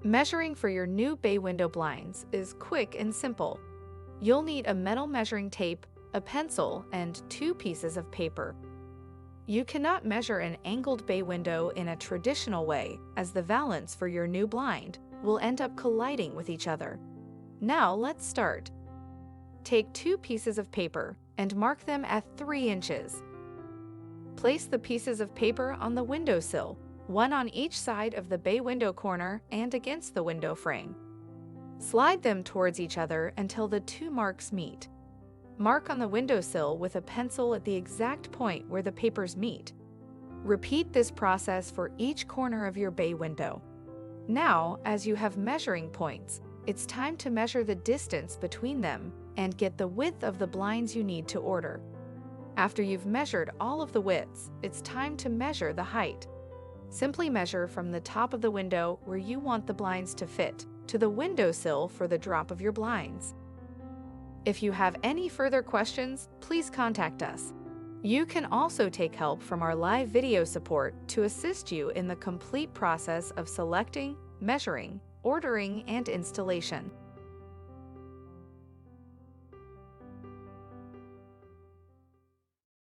Measuring for your new bay window blinds is quick and simple. You'll need a metal measuring tape, a pencil, and 2 pieces of paper. You cannot measure an angled bay window in a traditional way, as the valance for your new blind will end up colliding with each other. Now let's start. Take 2 pieces of paper and mark them at 3 inches. Place the pieces of paper on the windowsill, one on each side of the bay window corner and against the window frame. Slide them towards each other until the 2 marks meet. Mark on the windowsill with a pencil at the exact point where the papers meet. Repeat this process for each corner of your bay window. Now, as you have measuring points, it's time to measure the distance between them and get the width of the blinds you need to order. After you've measured all of the widths, it's time to measure the height. Simply measure from the top of the window where you want the blinds to fit to the windowsill for the drop of your blinds. If you have any further questions, please contact us. You can also take help from our live video support to assist you in the complete process of selecting, measuring, ordering, and installation.